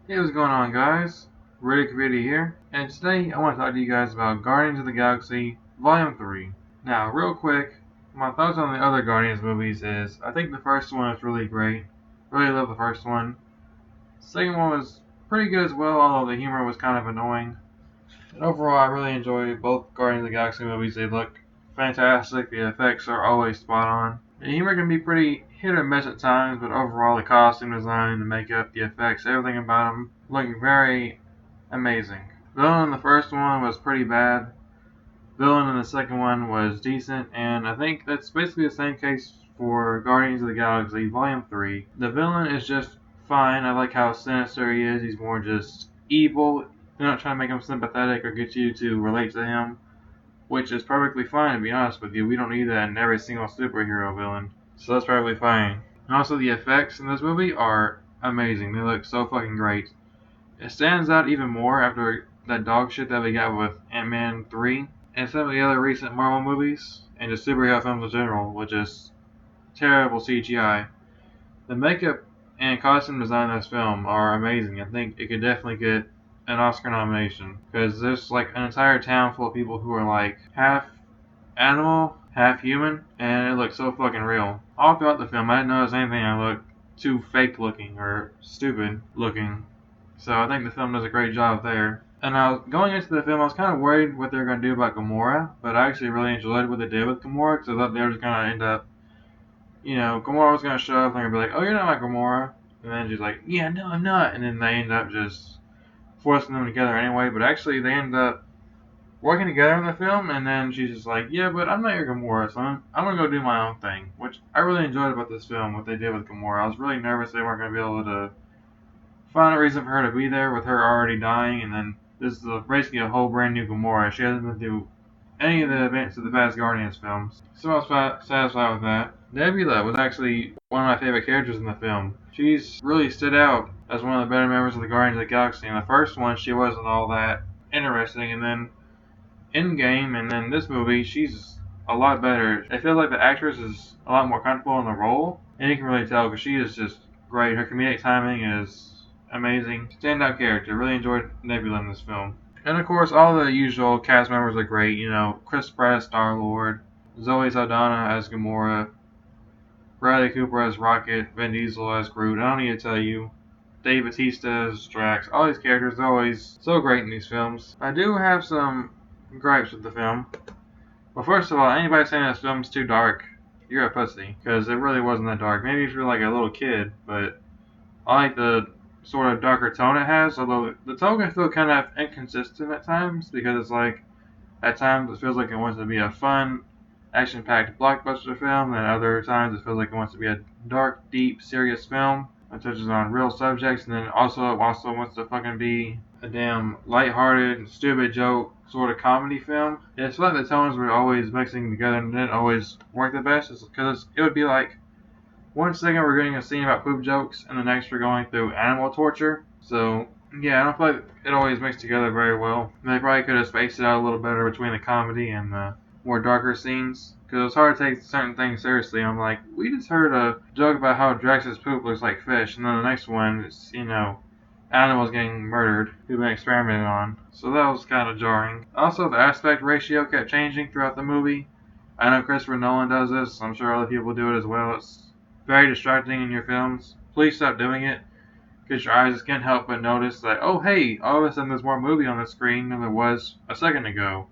Hey, what's going on, guys? Riddick Video here, and today I want to talk to you guys about Guardians of the Galaxy Volume 3. Now, real quick, my thoughts on the other Guardians movies is I think the first one was really great. Really love the first one. The second one was pretty good as well, although the humor was kind of annoying. And overall, I really enjoy both Guardians of the Galaxy movies. They look fantastic, the effects are always spot on. The humor can be pretty hit or miss at times, but overall, the costume design, the makeup, the effects, everything about them look very amazing. Villain in the first one was pretty bad. Villain in the second one was decent, and I think that's basically the same case for Guardians of the Galaxy Volume 3. The villain is just fine. I like how sinister he is. He's more just evil. They're not trying to make him sympathetic or get you to relate to him, which is perfectly fine, to be honest with you. We don't need that in every single superhero villain, so that's perfectly fine. And also, the effects in this movie are amazing. They look so fucking great. It stands out even more after that dog shit that we got with Ant-Man 3 and some of the other recent Marvel movies and just superhero films in general, which is terrible CGI. The makeup and costume design of this film are amazing. I think it could definitely get an Oscar nomination because there's like an entire town full of people who are like half animal, half human, and it looks so fucking real. All throughout the film, I didn't notice anything that looked too fake looking or stupid looking. So I think the film does a great job there. And going into the film, I was kind of worried what they were going to do about Gamora, but I actually really enjoyed what they did with Gamora because I thought they were just going to end up, Gamora was going to show up and they're going to be like, oh, you're not my Gamora. And then she's like, yeah, no, I'm not. And then they end up just forcing them together anyway. But actually, they end up working together in the film, and then she's just like, yeah, but I'm not your Gamora, so I'm going to go do my own thing. Which I really enjoyed about this film, what they did with Gamora. I was really nervous they weren't going to be able to find a reason for her to be there with her already dying, and then this is basically a whole brand new Gamora. She hasn't been through any of the events of the past Guardians films, so I was satisfied with that. Nebula was actually one of my favorite characters in the film. She's really stood out as one of the better members of the Guardians of the Galaxy. In the first one, she wasn't all that interesting, and then Endgame, and then this movie, she's a lot better. It feels like the actress is a lot more comfortable in the role, and you can really tell because she is just great. Her comedic timing is amazing. Standout character. Really enjoyed Nebula in this film. And of course, all the usual cast members are great. Chris Pratt as Star-Lord, Zoe Saldana as Gamora, Bradley Cooper as Rocket, Vin Diesel as Groot. I don't need to tell you. Bautista as Drax. All these characters are always so great in these films. I do have some gripes with the film. Well, first of all, anybody saying this film's too dark, you're a pussy. Because it really wasn't that dark. Maybe if you're like a little kid, but I like the sort of darker tone it has, although the tone can feel kind of inconsistent at times because it's like at times it feels like it wants to be a fun, action-packed blockbuster film, and at other times it feels like it wants to be a dark, deep, serious film that touches on real subjects, and then also it also wants to fucking be a damn lighthearted, stupid joke sort of comedy film. It's like the tones were always mixing together and didn't always work the best, because it would be like one second we're getting a scene about poop jokes, and the next we're going through animal torture. So, yeah, I don't feel like it always mixed together very well. They probably could have spaced it out a little better between the comedy and the more darker scenes. Because it's hard to take certain things seriously. I'm like, we just heard a joke about how Drax's poop looks like fish, and then the next one is, animals getting murdered who've been experimented on. So that was kind of jarring. Also, the aspect ratio kept changing throughout the movie. I know Christopher Nolan does this. I'm sure other people do it as well. It's very distracting in your films. Please stop doing it, because your eyes can't help but notice that, oh hey, all of a sudden there's more movie on the screen than there was a second ago.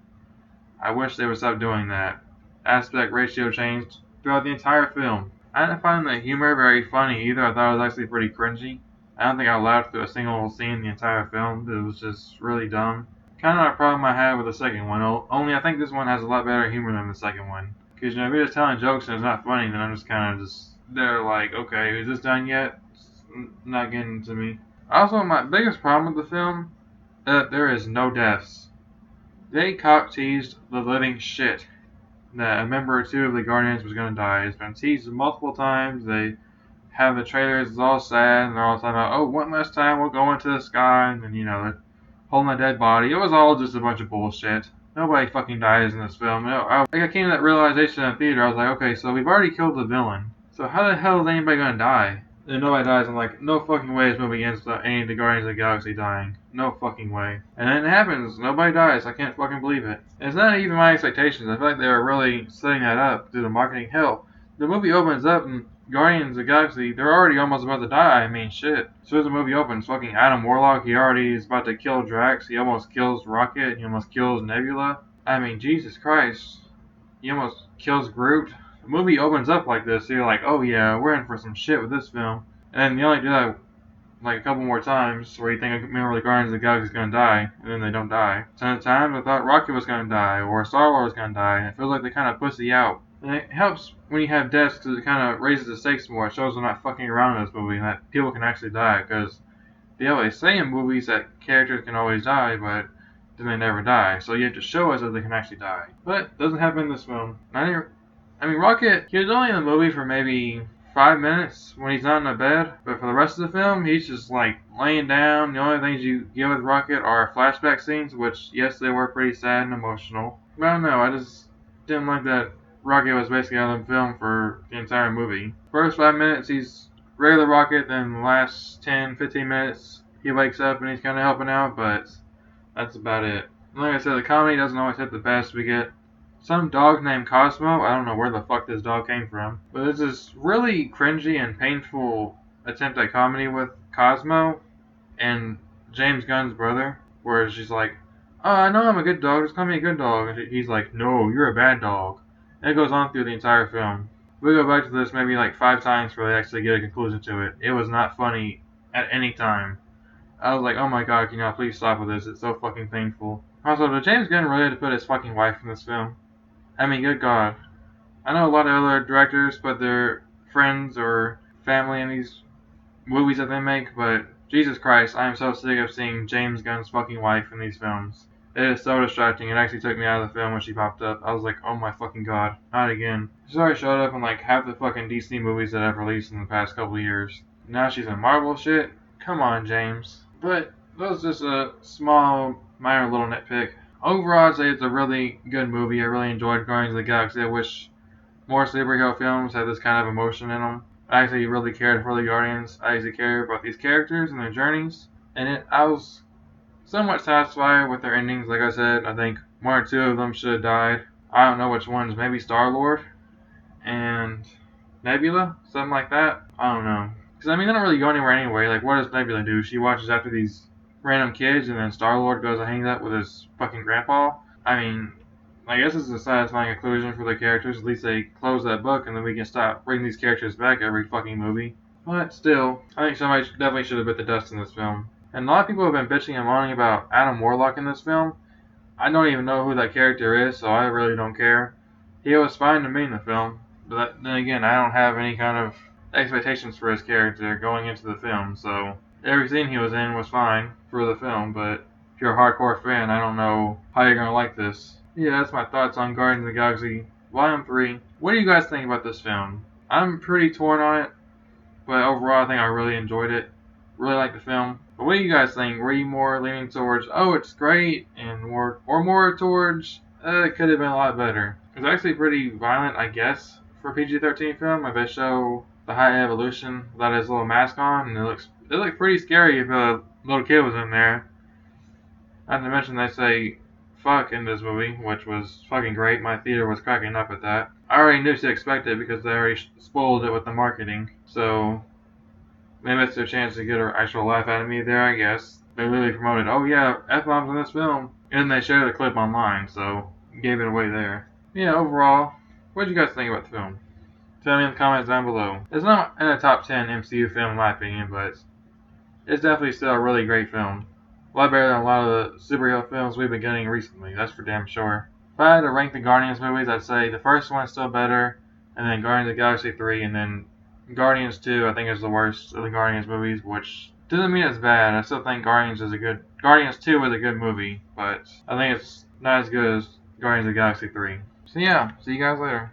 I wish they would stop doing that. Aspect ratio changed throughout the entire film. I didn't find the humor very funny either. I thought it was actually pretty cringy. I don't think I laughed through a single scene in the entire film. It was just really dumb. Kind of a problem I had with the second one, only I think this one has a lot better humor than the second one. Because, if you're just telling jokes and it's not funny, then I'm just kind of they're like, okay, is this done yet? It's not getting to me. Also, my biggest problem with the film is that there is no deaths. They cock teased the living shit that a member or two of the Guardians was going to die. It's been teased multiple times. They have the trailers, it's all sad, and they're all talking about, oh, one last time we'll go into the sky, and then, they're holding a dead body. It was all just a bunch of bullshit. Nobody fucking dies in this film. I came to that realization in the theater. I was like, okay, so we've already killed the villain. So how the hell is anybody going to die? and nobody dies. I'm like, no fucking way this movie ends without any of the Guardians of the Galaxy dying. No fucking way. And then it happens. Nobody dies. I can't fucking believe it. And it's not even my expectations. I feel like they were really setting that up through the marketing. Hell, the movie opens up and Guardians of the Galaxy, they're already almost about to die. I mean, shit. As soon as the movie opens, fucking Adam Warlock, he already is about to kill Drax. He almost kills Rocket. He almost kills Nebula. I mean, Jesus Christ. He almost kills Groot. The movie opens up like this, so you're like, oh yeah, we're in for some shit with this film. And then you only do that like a couple more times where you think a member of the Guardians of the Galaxy is gonna die, and then they don't die. Some times I thought Rocket was gonna die, or Star-Lord was gonna die, and it feels like they kind of pussy out. And it helps when you have deaths because it kind of raises the stakes more. It shows they're not fucking around in this movie, and that people can actually die, because they always say in movies that characters can always die, but then they never die. So you have to show us that they can actually die. But it doesn't happen in this film. I mean, Rocket, he was only in the movie for maybe 5 minutes when he's not in the bed, but for the rest of the film, he's just like laying down. The only things you get with Rocket are flashback scenes, which, yes, they were pretty sad and emotional. But I don't know, I just didn't like that Rocket was basically out of the film for the entire movie. First 5 minutes, he's regular Rocket, then the last 10, 15 minutes, he wakes up and he's kind of helping out, but that's about it. Like I said, the comedy doesn't always hit the best. We get some dog named Cosmo. I don't know where the fuck this dog came from. But it's this really cringy and painful attempt at comedy with Cosmo and James Gunn's brother, where she's like, oh, I know I'm a good dog, just call me a good dog. And he's like, no, you're a bad dog. And it goes on through the entire film. We go back to this maybe like 5 times before they actually get a conclusion to it. It was not funny at any time. I was like, oh my god, can y'all please stop with this? It's so fucking painful. Also, did James Gunn really have to put his fucking wife in this film? I mean, good god. I know a lot of other directors put their friends or family in these movies that they make, but Jesus Christ, I am so sick of seeing James Gunn's fucking wife in these films. It is so distracting. It actually took me out of the film when she popped up. I was like, oh my fucking god, not again. She's already showed up in like half the fucking DC movies that I've released in the past couple of years. Now she's in Marvel shit? Come on, James. But that was just a small, minor little nitpick. Overall, I'd say it's a really good movie. I really enjoyed Guardians of the Galaxy. I wish more superhero films had this kind of emotion in them. I actually really cared for the Guardians. I actually care about these characters and their journeys. And I was somewhat satisfied with their endings. Like I said, I think 1 or 2 of them should have died. I don't know which ones. Maybe Star-Lord and Nebula? Something like that? I don't know. Because, I mean, they don't really go anywhere anyway. Like, what does Nebula do? She watches after these random kids, and then Star-Lord goes and hangs out with his fucking grandpa. I mean, I guess it's a satisfying conclusion for the characters. At least they close that book, and then we can stop bringing these characters back every fucking movie. But still, I think somebody definitely should have bit the dust in this film. And a lot of people have been bitching and moaning about Adam Warlock in this film. I don't even know who that character is, so I really don't care. He was fine to me in the film, but then again, I don't have any kind of expectations for his character going into the film, so every scene he was in was fine for the film, but if you're a hardcore fan, I don't know how you're going to like this. Yeah, that's my thoughts on Guardians of the Galaxy Volume 3. What do you guys think about this film? I'm pretty torn on it, but overall I think I really enjoyed it. Really liked the film. But what do you guys think? Were you more leaning towards, oh, it's great, and more towards, it could have been a lot better? It's actually pretty violent, I guess, for a PG-13 film. Like, they show the High Evolution without his little mask on, and it looked pretty scary if a little kid was in there. Not to mention they say fuck in this movie, which was fucking great. My theater was cracking up at that. I already knew to expect it because they already spoiled it with the marketing, so they missed their chance to get an actual laugh out of me there, I guess. They literally promoted, oh yeah, F-bombs in this film, and they shared the clip online, so gave it away there. Yeah, overall, what did you guys think about the film? Tell me in the comments down below. It's not in the top 10 MCU film in my opinion, but it's definitely still a really great film. A lot better than a lot of the superhero films we've been getting recently, that's for damn sure. If I had to rank the Guardians movies, I'd say the first one's still better, and then Guardians of the Galaxy 3, and then Guardians 2 I think is the worst of the Guardians movies, which doesn't mean it's bad. I still think Guardians 2 is a good movie, but I think it's not as good as Guardians of the Galaxy 3. So yeah, see you guys later.